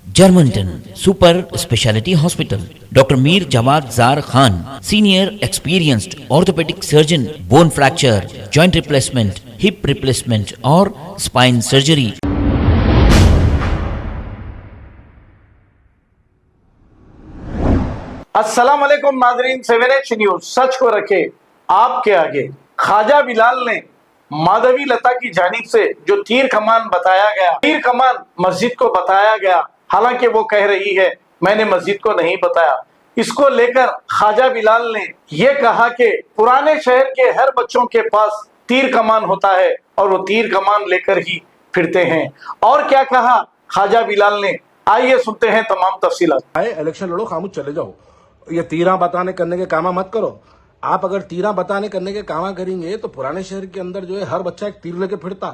Germanton super speciality hospital, doctor Mir Jawad Zar Khan, senior experienced orthopaedic surgeon, bone fracture, joint replacement, hip replacement और spine surgery. अस्सलाम वालेकुम नाजरीन, 7H news सच को रखे आपके आगे। ख्वाजा बिलाल ने माधवी लता की जानिब से जो तीर कमान बताया गया, तीर कमान मस्जिद को बताया गया, हालांकि वो कह रही है मैंने मस्जिद को नहीं बताया। इसको लेकर ख्वाजा बिलाल ने यह कहा कि पुराने शहर के हर बच्चों के पास तीर कमान होता है और वो तीर कमान लेकर ही फिरते हैं। और क्या कहा ख्वाजा बिलाल ने, आइए सुनते हैं तमाम तफसीलात। इलेक्शन लड़ो, खामोश चले जाओ, ये तीरा बताने करने के कामा मत करो। आप अगर तीरा बताने करने के कामा करेंगे तो पुराने शहर के अंदर जो है हर बच्चा एक तीर लेके फिरता।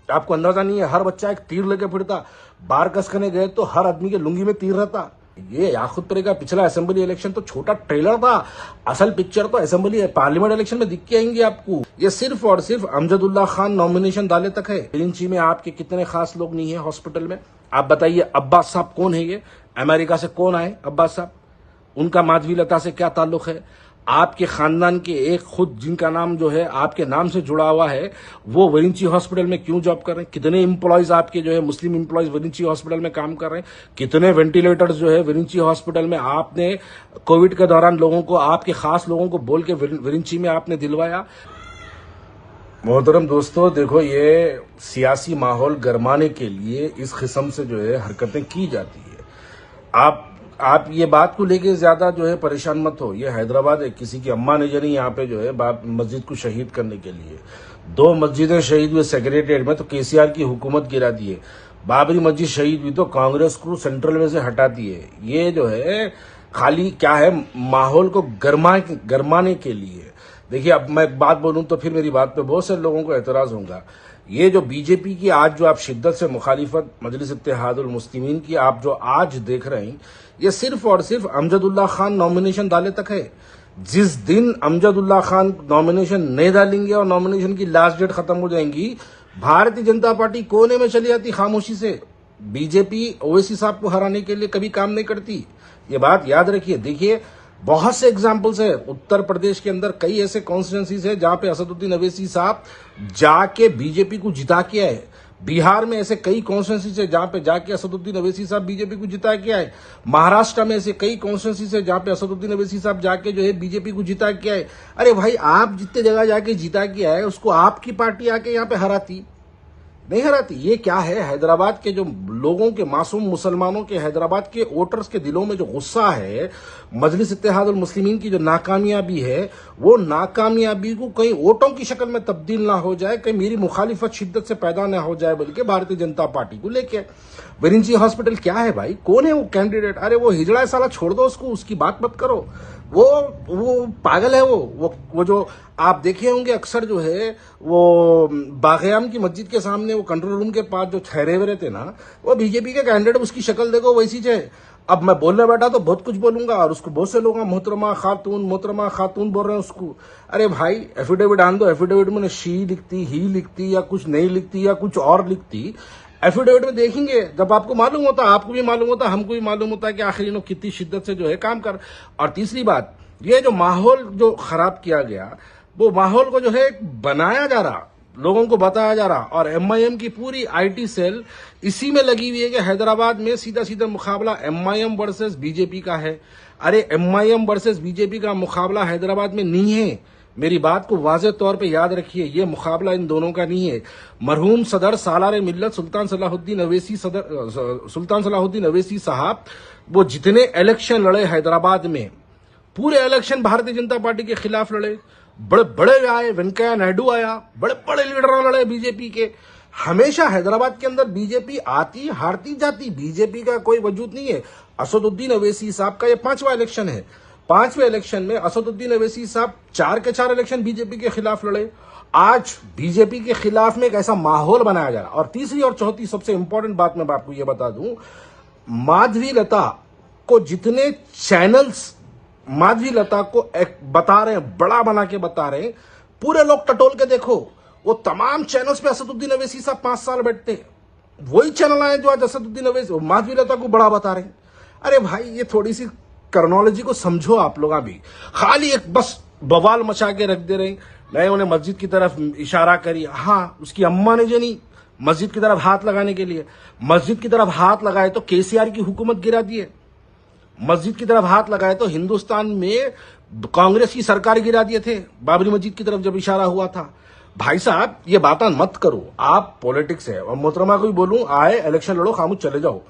आपको अंदाजा नहीं है, हर बच्चा एक तीर लेके फिरता। बार कस करने गए तो हर आदमी के लुंगी में तीर रहता। ये याखुदपुरे का पिछला असेंबली इलेक्शन तो छोटा ट्रेलर था, असल पिक्चर तो असेंबली पार्लियामेंट इलेक्शन में दिख के आएंगे आपको। ये सिर्फ और सिर्फ अमजदुल्ला खान नॉमिनेशन डाले तक है। रिंची में आपके कितने खास लोग नहीं है हॉस्पिटल में? आप बताइए, अब्बास साहब कौन है? ये अमेरिका से कौन आए अब्बास साहब? उनका माधवी लता से क्या ताल्लुक है? आपके खानदान के एक खुद जिनका नाम जो है आपके नाम से जुड़ा हुआ है, वो विरिंची हॉस्पिटल में क्यों जॉब कर रहे हैं? कितने एम्प्लॉयज आपके जो है मुस्लिम एम्प्लॉयज विरिंची हॉस्पिटल में काम कर रहे हैं? कितने वेंटिलेटर्स जो है विरिंची हॉस्पिटल में आपने कोविड के दौरान लोगों को, आपके खास लोगों को बोल के विरिंची में आपने दिलवाया? मोहतरम दोस्तों, देखो, ये सियासी माहौल गरमाने के लिए इस किस्म से जो है हरकतें की जाती है। आप ये बात को लेके ज्यादा जो है परेशान मत हो। ये हैदराबाद है, किसी की अम्मा ने जनी यहाँ पे जो है मस्जिद को शहीद करने के लिए 2 मस्जिदें शहीद हुए सेक्रेटेरिएट में तो केसीआर की हुकूमत गिरा दी है। बाबरी मस्जिद शहीद हुई तो कांग्रेस को सेंट्रल में से हटा दी है। ये जो है खाली क्या है, माहौल को गरमाने के लिए। देखिए, अब मैं एक बात बोलूं तो फिर मेरी बात पे बहुत से लोगों को एतराज होगा। ये जो बीजेपी की आज जो आप शिद्दत से मुखालिफत मजलिस इत्तेहादुल मुस्लिमीन की आप जो आज देख रहे हैं, ये सिर्फ और सिर्फ अमजदुल्ला खान नॉमिनेशन डाले तक है। जिस दिन अमजदुल्ला खान नॉमिनेशन नहीं डालेंगे और नॉमिनेशन की लास्ट डेट खत्म हो जाएंगी, भारतीय जनता पार्टी कोने में चली जाती खामोशी से। बीजेपी ओवैसी साहब को हराने के लिए कभी काम नहीं करती, ये बात याद रखिए। देखिए, बहुत से एग्जाम्पल्स है। उत्तर प्रदेश के अंदर कई ऐसे कॉन्स्टिट्यूंसीज है जहां पे असदुद्दीन अवैसी साहब जाके बीजेपी को जिता के आए। बिहार में ऐसे कई कॉन्स्टिट्यूंसीज है जहां पे जाके असदुद्दीन अवैसी साहब बीजेपी को जिता के आए। महाराष्ट्र में ऐसे कई कॉन्स्टिट्यूंसीज है जहां पे असदुद्दीन अवैसी साहब जाके जो है बीजेपी को जिता के आए। अरे भाई, आप जितने जगह जाके जिता के आए, उसको आपकी पार्टी आके यहाँ पे हराती नहीं हराती। ये क्या है, हैदराबाद के जो लोगों के, मासूम मुसलमानों के, हैदराबाद के वोटर्स के दिलों में जो गुस्सा है, मजलिस इत्तेहादुल मुस्लिमीन की जो नाकामयाबी है, वो नाकामयाबी को कहीं वोटों की शक्ल में तब्दील ना हो जाए, कहीं मेरी मुखालिफत शिद्दत से पैदा ना हो जाए, बल्कि भारतीय जनता पार्टी को लेके। विरिंची हॉस्पिटल क्या है भाई? कौन है वो कैंडिडेट? अरे वो हिजड़ा साला छोड़ दो उसको, उसकी बात मत करो। वो पागल है। वो जो आप देखे होंगे अक्सर जो है वो बागयाम की मस्जिद के सामने वो कंट्रोल रूम के पास जो ठहरे हुए रहते ना, वो बीजेपी के कैंडिडेट, उसकी शक्ल देखो वैसी है। अब मैं बोलने बैठा तो बहुत कुछ बोलूंगा और उसको बहुत से लोग मोहतरमा खातून बोल रहे हैं उसको। अरे भाई, एफिडेविट आन दो। एफिडेविट में शी लिखती, ही लिखती, या कुछ नहीं लिखती, या कुछ और लिखती। एफिडेविट में देखेंगे, जब आपको मालूम होता, आपको भी मालूम होता, हमको भी मालूम होता कि आखिर इन्होंने कितनी शिद्दत से जो है काम कर। और तीसरी बात, ये जो माहौल जो खराब किया गया, वो माहौल को जो है बनाया जा रहा, लोगों को बताया जा रहा। और एमआईएम की पूरी आईटी सेल इसी में लगी हुई है कि हैदराबाद में सीधा सीधा मुकाबला एमआईएम वर्सेस बीजेपी का है। अरे एमआईएम वर्सेस बीजेपी का मुकाबला हैदराबाद में नहीं है। मेरी बात को वाज़ेह तौर पे याद रखिए, ये मुकाबला इन दोनों का नहीं है। मरहूम सदर सालार मिल्लत सुल्तान सलाहुद्दीन अवैसी साहब, वो जितने इलेक्शन लड़े हैदराबाद में, पूरे इलेक्शन भारतीय जनता पार्टी के खिलाफ लड़े। बड़े बड़े आए, वेंकैया नायडू आया, बड़े बड़े लीडर लड़े बीजेपी के। हमेशा हैदराबाद के अंदर बीजेपी आती हारती जाती, बीजेपी का कोई वजूद नहीं है। असदुद्दीन अवैसी साहब का ये 5वां इलेक्शन है। 5वें इलेक्शन में असदुद्दीन अवैसी साहब 4 के 4 इलेक्शन बीजेपी के खिलाफ लड़े। आज बीजेपी के खिलाफ में एक ऐसा माहौल बनाया जा रहा। और तीसरी और चौथी सबसे इंपॉर्टेंट बात मैं आपको ये बता दूं, माधवी लता को जितने चैनल्स माधवी लता को एक बता रहे हैं, बड़ा बना के बता रहे हैं, पूरे लोग टटोल के देखो, वो तमाम चैनल्स पे असदुद्दीन अवैसी साहब 5 साल बैठते हैं। वही चैनल आए जो आज असदुद्दीन अवैसी माधवी लता को बड़ा बता रहे हैं। अरे भाई ये थोड़ी सी कर्नोलॉजी को समझो आप लोग। भी खाली एक बस बवाल मचा के रख दे रहे हैं। मैं उन्हें मस्जिद की तरफ इशारा करी, हाँ उसकी अम्मा ने जो नहीं मस्जिद की तरफ हाथ लगाने के लिए, मस्जिद की तरफ हाथ लगाए तो केसीआर की हुकूमत गिरा दी है, मस्जिद की तरफ हाथ लगाए तो हिंदुस्तान में कांग्रेस की सरकार गिरा दिए थे बाबरी मस्जिद की तरफ जब इशारा हुआ था। भाई साहब ये बातें मत करो, आप पॉलिटिक्स है। और मोहतरमा को भी बोलूं, आए इलेक्शन लड़ो, खामोश चले जाओ।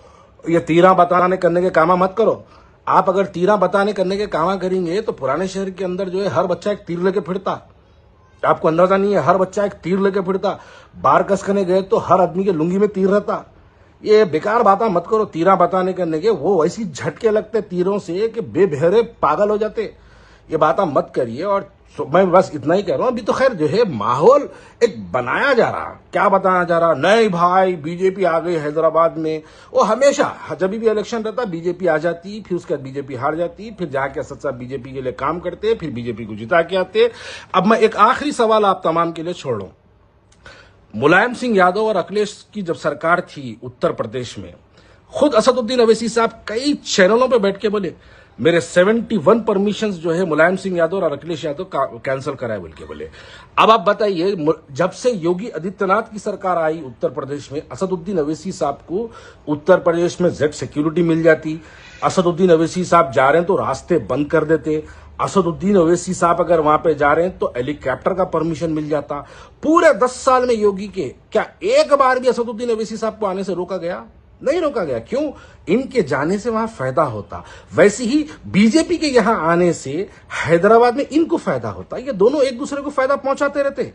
ये तीरा बताने करने के कामा मत करो। आप अगर तीरा बताने करने के कामा करेंगे तो पुराने शहर के अंदर जो है हर बच्चा एक तीर लेके फिरता। आपको अंदाजा नहीं है, हर बच्चा एक तीर लेके फिरता। बार कस करने गए तो हर आदमी के लुंगी में तीर रहता। ये बेकार बातें मत करो तीरा बताने करने के, वो वैसी झटके लगते तीरों से कि बेबहरे पागल हो जाते। ये बातें मत करिए। और मैं बस इतना ही कह रहा हूं, अभी तो खैर जो है माहौल एक बनाया जा रहा, क्या बताया जा रहा, नहीं भाई बीजेपी आ गई हैदराबाद में। वो हमेशा जब भी इलेक्शन रहता बीजेपी आ जाती, फिर उसके बाद बीजेपी हार जाती, फिर जाके असद साहब बीजेपी के लिए काम करते, फिर बीजेपी को जिता के आते। अब मैं एक आखिरी सवाल आप तमाम के लिए छोड़ रहा हूं। मुलायम सिंह यादव और अखिलेश की जब सरकार थी उत्तर प्रदेश में, खुद असदुद्दीन अवैसी साहब कई चैनलों पे बैठ के बोले मेरे 71 परमिशंस जो है मुलायम सिंह यादव और अखिलेश यादव कैंसिल कराए बोल के बोले। अब आप बताइए, जब से योगी आदित्यनाथ की सरकार आई उत्तर प्रदेश में, असदुद्दीन अवैसी साहब को उत्तर प्रदेश में जेड सिक्योरिटी मिल जाती। असदुद्दीन अवैसी साहब जा रहे हैं तो रास्ते बंद कर देते। असदुद्दीन अवैसी साहब अगर वहां पे जा रहे हैं तो हेलीकॉप्टर का परमिशन मिल जाता। पूरे 10 साल में योगी के क्या एक बार भी असदुद्दीन अवैसी साहब को आने से रोका गया? नहीं रोका गया। क्यों? इनके जाने से वहां फायदा होता। वैसे ही बीजेपी के यहां आने से हैदराबाद में इनको फायदा होता। ये दोनों एक दूसरे को फायदा पहुंचाते रहते।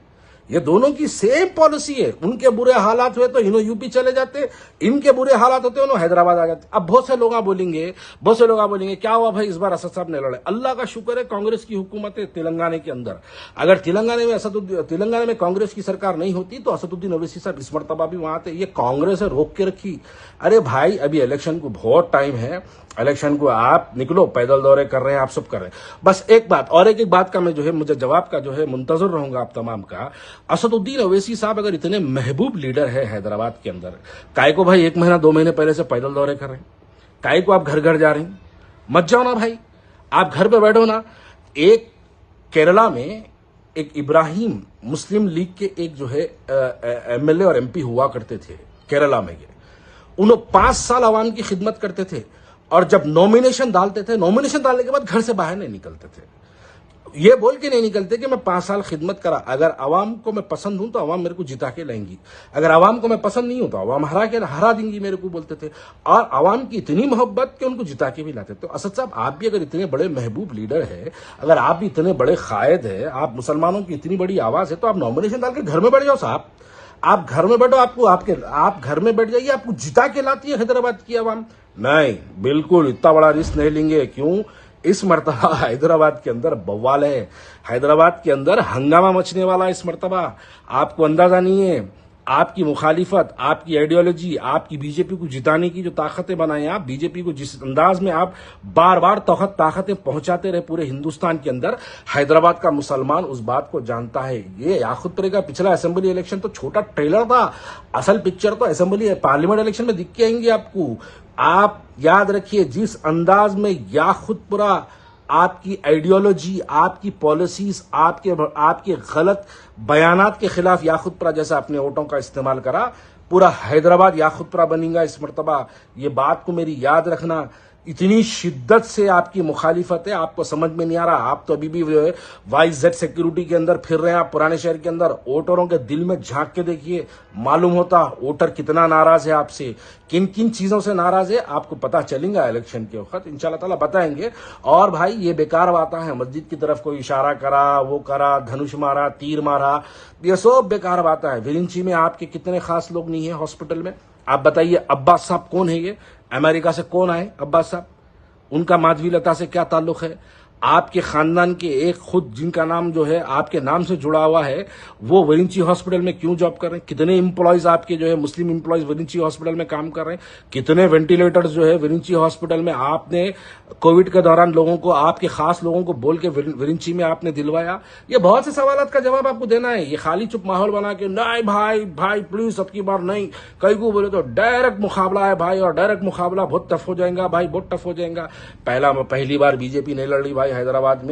ये दोनों की सेम पॉलिसी है। उनके बुरे हालात हुए तो इन्हों यूपी चले जाते, इनके बुरे हालात होते उन्होंने हैदराबाद आ जाते। अब बहुत से लोग बोलेंगे क्या हुआ भाई इस बार असद साहब ने लड़े। अल्लाह का शुक्र है कांग्रेस की हुकूमत है तेलंगाना के अंदर। अगर तेलंगाना में कांग्रेस की सरकार नहीं होती तो असदुद्दीन अवैसी साहब इस मरतबा भी वहां थे। ये कांग्रेस है रोक के रखी। अरे भाई अभी इलेक्शन को बहुत टाइम है, इलेक्शन को आप निकलो, पैदल दौरे कर रहे हैं, आप सब कर रहे हैं। बस एक बात और एक बात का मैं जो है मुझे जवाब का जो है मुंतजर रहूंगा आप तमाम का। असदुद्दीन अवैसी साहब अगर इतने महबूब लीडर है हैदराबाद के अंदर, काय को भाई 1 महीना 2 महीने पहले से पैदल दौरे कर रहे हैं? काय को आप घर घर जा रहे हैं? मत जाओ ना भाई, आप घर पे बैठो ना। एक केरला में एक इब्राहिम मुस्लिम लीग के एक जो है एमएलए और एमपी हुआ करते थे केरला में। उन्होंने 5 साल अवाम की खिदमत करते थे और जब नॉमिनेशन डालते थे, नॉमिनेशन डालने के बाद घर से बाहर नहीं निकलते थे। ये बोल के नहीं निकलते कि मैं 5 साल खिदमत करा, अगर अवाम को मैं पसंद हूं तो अवाम मेरे को जिता के लाएंगी, अगर अवाम को मैं पसंद नहीं हूं तो अवाम हरा देंगी मेरे को, बोलते थे। और अवाम की इतनी मोहब्बत कि उनको जिता के भी लाते। तो असद साहब आप भी अगर इतने बड़े महबूब लीडर है, अगर आप भी इतने बड़े कायद है, आप मुसलमानों की इतनी बड़ी आवाज है, तो आप नॉमिनेशन डाल के घर में बैठ जाओ साहब। आप घर में बैठो, आप घर में बैठ जाइए, आपको जिता के लाती है हैदराबाद की आवाम। नहीं, बिल्कुल इतना बड़ा रिस्क नहीं लेंगे। क्यों? इस मर्तबा हैदराबाद के अंदर बवाल है, हैदराबाद के अंदर हंगामा मचने वाला। इस मर्तबा आपको अंदाजा नहीं है, आपकी मुखालिफत, आपकी आइडियोलॉजी, आपकी बीजेपी को जिताने की जो ताकतें बनाए आप, बीजेपी को जिस अंदाज में आप बार बार ताकतें पहुंचाते रहे पूरे हिंदुस्तान के अंदर, हैदराबाद का मुसलमान उस बात को जानता है। ये याकुतपुरे का पिछला असेंबली इलेक्शन तो छोटा ट्रेलर था, असल पिक्चर तो असेंबली पार्लियामेंट इलेक्शन में दिख के आएंगे आपको। आप याद रखिए, जिस अंदाज में याकुतपुरा आपकी आइडियोलॉजी, आपकी पॉलिसीज, आपके गलत बयानात के खिलाफ याकुतपुरा जैसा अपने वोटों का इस्तेमाल करा, पूरा हैदराबाद याकुतपुरा बनेगा इस मर्तबा। ये बात को मेरी याद रखना। इतनी शिद्दत से आपकी मुखालिफत है, आपको समझ में नहीं आ रहा। आप तो अभी भी जो है वाईजेड सिक्योरिटी के अंदर फिर रहे हैं, आप पुराने शहर के अंदर। वोटरों के दिल में झांक के देखिए, मालूम होता वोटर कितना नाराज है आपसे, किन किन चीजों से नाराज है, आपको पता चलेगा इलेक्शन के वक्त इंशाल्लाह ताला बताएंगे। और भाई ये बेकार बातें हैं, मस्जिद की तरफ कोई इशारा करा, वो करा, धनुष मारा, तीर मारा, ये सब बेकार बातें हैं। विरिंची में आपके कितने खास लोग नहीं है हॉस्पिटल में? आप बताइए। अब्बास साहब कौन है? ये अमेरिका से कौन आए अब्बास साहब? उनका माधवी लता से क्या ताल्लुक है? आपके खानदान के एक खुद जिनका नाम जो है आपके नाम से जुड़ा हुआ है वो विरिंची हॉस्पिटल में क्यों जॉब कर रहे हैं? कितने एम्प्लॉयज आपके जो है मुस्लिम एम्प्लॉयज विरिंची हॉस्पिटल में काम कर रहे हैं? कितने वेंटिलेटर्स जो है विरिंची हॉस्पिटल में आपने कोविड के दौरान लोगों को, आपके खास लोगों को बोल के विरिंची में आपने दिलवाया? ये बहुत से सवालों का जवाब आपको देना है। ये खाली चुप माहौल बना के नहीं भाई भाई प्लीज अब की बार नहीं, कई को बोले तो डायरेक्ट मुकाबला है भाई, और डायरेक्ट मुकाबला बहुत टफ हो जाएगा भाई, बहुत टफ हो जाएगा। पहली बार बीजेपी नहीं लड़ रही भाई हैदराबाद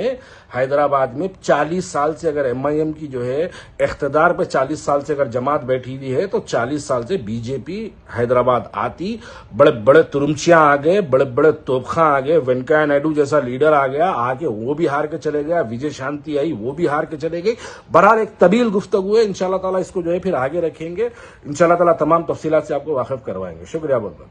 में 40 साल से अगर एमआईएम की जो है इख्तिदार पे 40 साल से अगर जमात बैठी हुई है तो 40 साल से बीजेपी हैदराबाद आती, बड़े बड़े तुरुमचियां आ गए, बड़े बड़े तोपखा आ गए, वेंकैया नायडू जैसा लीडर आ गया, आके वो भी हार के चले गया, विजय शांति आई वो भी हार के चले गई। बहरहाल एक तवील गुफ्तगू है, इंशाल्लाह ताला इसको जो है फिर आगे रखेंगे, इंशाल्लाह ताला तमाम तफसीलात से आपको वाकिफ करवाएंगे। शुक्रिया बहुत बहुत।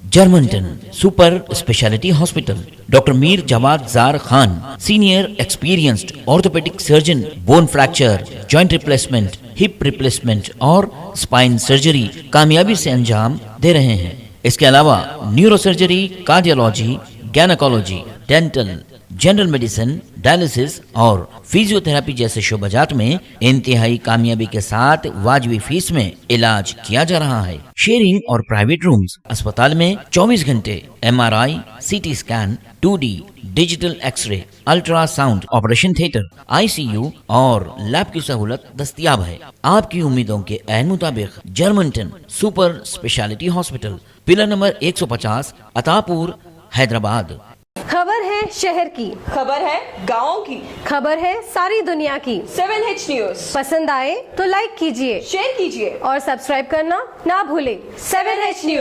जर्मनटन super speciality hospital, doctor Mir Jamat Jar Khan, senior experienced orthopaedic surgeon, bone fracture, joint replacement, hip replacement और स्पाइन सर्जरी कामयाबी से अंजाम दे रहे हैं। इसके अलावा neurosurgery, cardiology, gynaecology, dental, general medicine, dialysis और फिजियोथेरेपी जैसे शोबाजात में इंतहाई कामयाबी के साथ वाजबी फीस में इलाज किया जा रहा है। शेयरिंग और प्राइवेट रूम्स, अस्पताल में 24 घंटे MRI, CT scan, 2D digital X ray, ultrasound, operation theatre, ICU और लैब की सहूलत दस्तयाब है। आपकी उम्मीदों के ऐन मुताबिक Germanten super speciality hospital, pillar number 150, Attapur, Hyderabad. खबर है शहर की, खबर है गाँव की, खबर है सारी दुनिया की। 7H न्यूज पसंद आए तो लाइक कीजिए, शेयर कीजिए और सब्सक्राइब करना ना भूलें। 7H news.